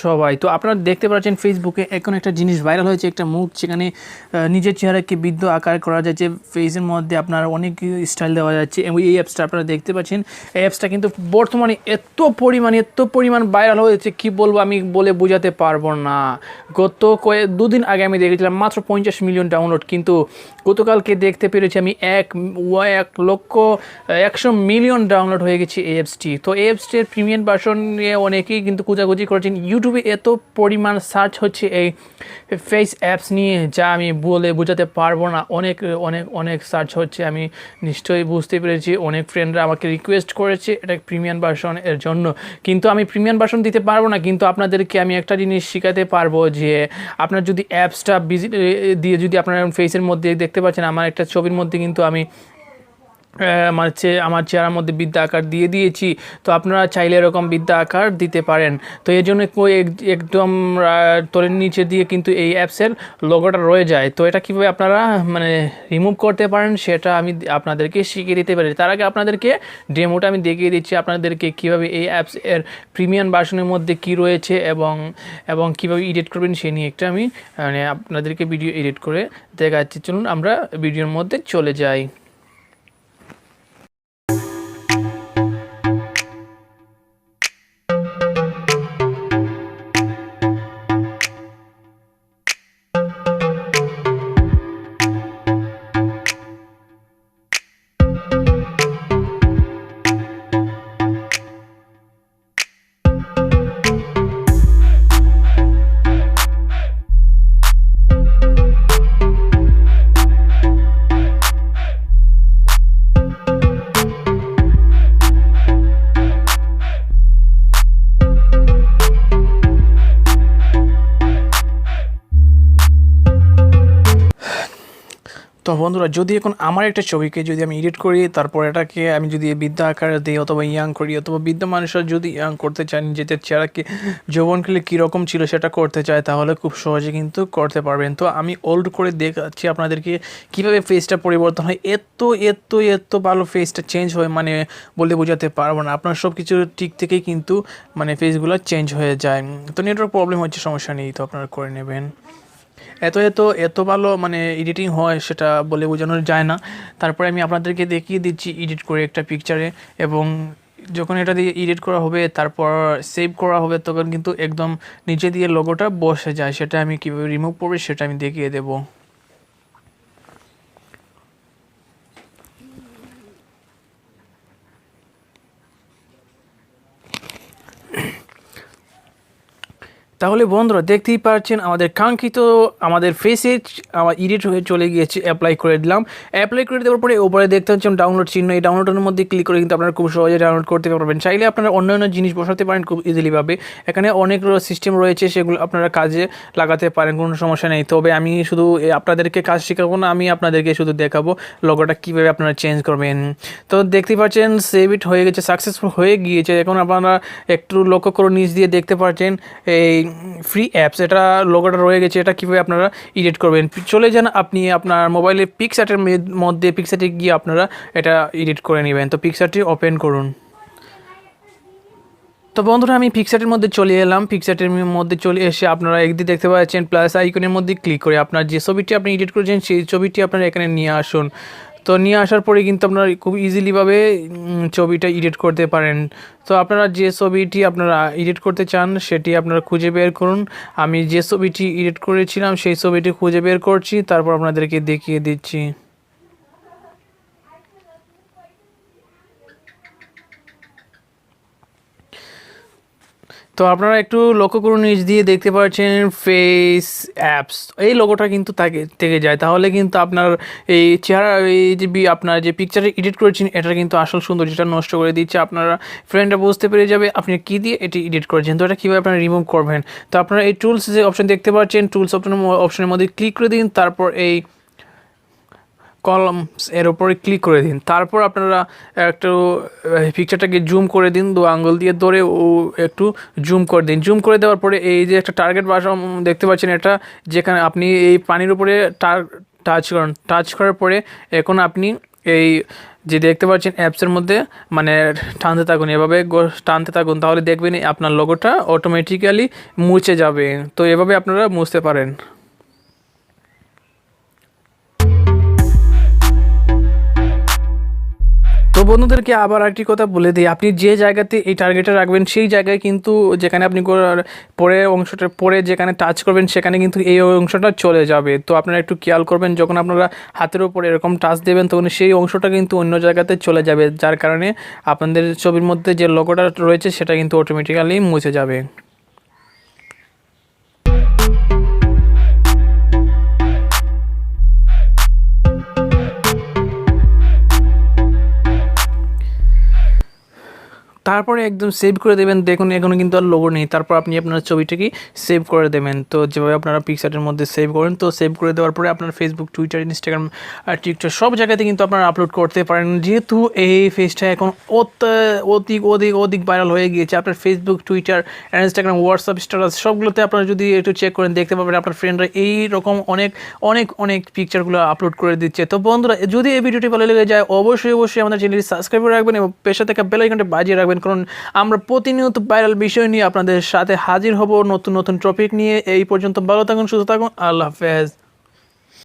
সবাই তো আপনারা দেখতে পাচ্ছেন ফেসবুকে এখন একটা জিনিস ভাইরাল হয়েছে, একটা মুখ যেখানে নিজের চেহারাকে বৃদ্ধ আকার করা যাচ্ছে, ফেসের মধ্যে আপনার অনেক স্টাইল দেওয়া যাচ্ছে এবং এই অ্যাপসটা আপনারা দেখতে পাচ্ছেন। এই অ্যাপসটা কিন্তু বর্তমানে এত পরিমাণ ভাইরাল হয়েছে, কি বলবো আমি বলে বোঝাতে পারবো না। গত দুদিন আগে আমি দেখেছিলাম মাত্র 50 মিলিয়ন ডাউনলোড, কিন্তু গতকালকে দেখতে পেরেছি আমি 1,100,000,000 ডাউনলোড হয়ে গেছে এই অ্যাপসটি। তো এই অ্যাপসটির প্রিমিয়াম ভার্সন নিয়ে অনেকেই কিন্তু খোঁজাখুঁজি করেছেন। ইউটিউবে এত পরিমাণ সার্চ হচ্ছে এই ফেস অ্যাপস নিয়ে, যা আমি বলে বোঝাতে পারবো না। অনেক অনেক অনেক সার্চ হচ্ছে, আমি নিশ্চয়ই বুঝতে পেরেছি। অনেক ফ্রেন্ডরা আমাকে রিকোয়েস্ট করেছে এটা প্রিমিয়াম ভার্সন এর জন্য, কিন্তু আমি প্রিমিয়াম ভার্সন দিতে পারবো না। কিন্তু আপনাদেরকে আমি একটা জিনিস শেখাতে পারবো যে আপনার যদি অ্যাপসটা দিয়ে যদি আপনার ফেসের মধ্যে দেখতে পাচ্ছেন, আমার একটা ছবির মধ্যে কিন্তু আমি আমার চেহারার মধ্যে বৃদ্ধা আকার দিয়ে দিয়েছি। তো আপনারা চাইলে এরকম বৃদ্ধা আকার দিতে পারেন। তো এর জন্য একদম তোলের নিচে দিয়ে কিন্তু এই অ্যাপসের লোগোটা রয়ে যায়। তো এটা কীভাবে আপনারা রিমুভ করতে পারেন সেটা আমি আপনাদেরকে শিখিয়ে দিতে পারি। তার আগে আপনাদেরকে ডেমোটা আমি দেখিয়ে দিচ্ছি আপনাদেরকে কীভাবে এই অ্যাপস এর প্রিমিয়াম ভার্সনের মধ্যে কী রয়েছে এবং কীভাবে এডিট করবেন সে নিয়ে একটা আমি আপনাদেরকে ভিডিও এডিট করে দেখাচ্ছি। চলুন আমরা ভিডিওর মধ্যে চলে যাই। তো বন্ধুরা, যদি এখন আমার একটা ছবিকে যদি আমি এডিট করি, তারপর এটাকে আমি যদি বৃদ্ধা আকারে দিই অথবা ইয়াং করি, অথবা বৃদ্ধ মানুষরা যদি ইয়াং করতে চান, নিজেদের চেহারাকে যৌবনকালে কীরকম ছিল সেটা করতে চায়, তাহলে খুব সহজে কিন্তু করতে পারবেন। তো আমি ওল্ড করে দেখাচ্ছি আপনাদেরকে কীভাবে ফেসটা পরিবর্তন হয়। এত ভালো ফেসটা চেঞ্জ হয়, বলে বোঝাতে পারবো না। আপনার সব কিছু ঠিক থেকেই কিন্তু ফেসগুলো চেঞ্জ হয়ে যায়। তো নেটওয়ার্ক প্রবলেম হচ্ছে, সমস্যা নেই, তো আপনারা করে নেবেন। এত ভালো এডিটিং হয় সেটা বলে বোঝানো যায় না। তারপরে আমি আপনাদেরকে দেখিয়ে দিচ্ছি এডিট করে একটা পিকচারে, এবং যখন এটা দিয়ে এডিট করা হবে তারপর সেভ করা হবে তখন কিন্তু একদম নিচে দিয়ে লোগোটা বসে যায়। সেটা আমি কীভাবে রিমুভ করবো সেটা আমি দেখিয়ে দেবো। তাহলে বন্ধুরা দেখতেই পাচ্ছেন আমাদের ফেসে আমার এডিট হয়ে চলে গিয়েছে। অ্যাপ্লাই করে দিলাম। অ্যাপ্লাই করে দেওয়ার পরে ওপরে দেখতে পাচ্ছেন ডাউনলোড চিহ্ন, এই ডাউনলোডের মধ্যে ক্লিক করে কিন্তু আপনারা খুব সহজে ডাউনলোড করতে পারবেন। চাইলে আপনারা অন্যান্য জিনিস বসাতে পারেন খুব ইজিলিভাবে। এখানে অনেক সিস্টেম রয়েছে, সেগুলো আপনারা কাজে লাগাতে পারেন, কোনো সমস্যা নেই। তবে আমি শুধু আপনাদেরকে কাজ শেখাবো না, আমি আপনাদেরকে শুধু দেখাবো লোগোটা কীভাবে আপনারা চেঞ্জ করবেন। তো দেখতেই পাচ্ছেন সেভ ইট হয়ে গেছে, সাকসেসফুল হয়ে গিয়েছে। এখন আপনারা একটু লক্ষ্য করে নিচ দিয়ে দেখতে পাচ্ছেন এই ফ্রি অ্যাপস, এটা লোগোটা রয়ে গেছে। এটা কীভাবে আপনারা এডিট করবেন, চলে যান আপনি আপনার মোবাইলে পিকচারের মধ্যে, পিকচারে গিয়ে আপনারা এটা এডিট করে নেবেন। তো পিকচারটি ওপেন করুন। তো বন্ধুরা, আমি পিকচারের মধ্যে চলে এলাম। পিকচারের মধ্যে চলে এসে আপনারা একদিকে দেখতে পাচ্ছেন প্লাস আইকনের মধ্যে ক্লিক করে আপনার যে ছবিটি আপনি এডিট করেছেন সেই ছবিটি আপনারা এখানে নিয়ে আসুন। তো নিয়ে আসার পরে কিন্তু আপনারা খুব ইজিলিভাবে ছবিটা এডিট করতে পারেন। তো আপনারা যে ছবিটি আপনারা এডিট করতে চান সেটি আপনারা খুঁজে বের করুন। আমি যে ছবিটি এডিট করেছিলাম সেই ছবিটি খুঁজে বের করছি, তারপর আপনাদেরকে দেখিয়ে দিচ্ছি। তো আপনারা একটু লক্ষ্য করুন, নিচ দিয়ে দেখতে পাচ্ছেন ফেস অ্যাপস, এই লোগোটা কিন্তু থেকে যায়। তাহলে কিন্তু আপনার এই চেহারা, এই যে আপনার যে পিকচারে এডিট করেছেন এটার কিন্তু আসল সৌন্দর্যটা নষ্ট করে দিচ্ছে। আপনারা ফ্রেন্ডরা বুঝতে পেরে যাবে আপনি কী দিয়ে এটি এডিট করেছেন। তো এটা কীভাবে আপনারা রিমুভ করবেন, তো আপনারা এই টুলস যে অপশন দেখতে পাচ্ছেন, টুলস অপশনের মধ্যে ক্লিক করে দিন। তারপর এই কলমস এর উপরে ক্লিক করে দিন। তারপর আপনারা একটু পিকচারটাকে জুম করে দিন, 2 আঙ্গুল দিয়ে ধরে একটু জুম করে দিন। জুম করে দেওয়ার পরে এই যে একটা টার্গেট বাস দেখতে পাচ্ছেন, এটা যেখানে আপনি এই পানির উপরে টাচ করেন। টাচ করার পরে এখন আপনি এই যে দেখতে পাচ্ছেন অ্যাপসের মধ্যে মানে টানতে থাকুন, এভাবে টানতে থাকুন, তাহলে দেখবেন আপনার লোগোটা অটোমেটিক্যালি মুছে যাবে। তো এভাবে আপনারা মুছতে পারেন। তো বন্ধুদেরকে আবার একটি কথা বলে দিই, আপনি যে জায়গাতে এই টার্গেটটা রাখবেন সেই জায়গায় কিন্তু যেখানে আপনি পরে অংশটা পরে যেখানে টাচ করবেন সেখানে কিন্তু এই অংশটা চলে যাবে। তো আপনারা একটু খেয়াল করবেন, যখন আপনারা হাতের উপরে এরকম টাচ দেবেন তখন সেই অংশটা কিন্তু অন্য জায়গাতে চলে যাবে, যার কারণে আপনাদের ছবির মধ্যে যে লোগোটা রয়েছে সেটা কিন্তু অটোমেটিক্যালি মুছে যাবে। তারপরে একদম সেভ করে দেবেন। দেখুন এখনও কিন্তু আর লোগো নেই। তারপর আপনি আপনার ছবিটাকে সেভ করে দেবেন। তো যেভাবে আপনারা পিকচারের মধ্যে সেভ করেন, তো সেভ করে দেওয়ার পরে আপনার ফেসবুক, টুইটার, ইনস্টাগ্রাম আর টিকটক সব জায়গাতে কিন্তু আপনারা আপলোড করতে পারেন। যেহেতু এই ফেসটা এখন অধিক ভাইরাল হয়ে গিয়েছে, আপনার Facebook, Twitter, Instagram, WhatsApp status সবগুলোতে আপনারা যদি একটু চেক করেন দেখতে পাবেন আপনার ফ্রেন্ডরা এই রকম অনেক পিকচারগুলো আপলোড করে দিচ্ছে। তো বন্ধুরা, যদি এই ভিডিওটি ভালো লেগে যায় অবশ্যই আমাদের চ্যানেলটি সাবস্ক্রাইব করে রাখবেন এবং পেশা থেকে বেল আইকনটি বাজিয়ে রাখবেন, কারণ আমরা প্রতিনিয়ত ভাইরাল বিষয় নিয়ে আপনাদের সাথে হাজির হব নতুন টপিক নিয়ে। এই পর্যন্ত ভালো থাকুন, সুস্থ থাকুন, আল্লাহ হাফেজ।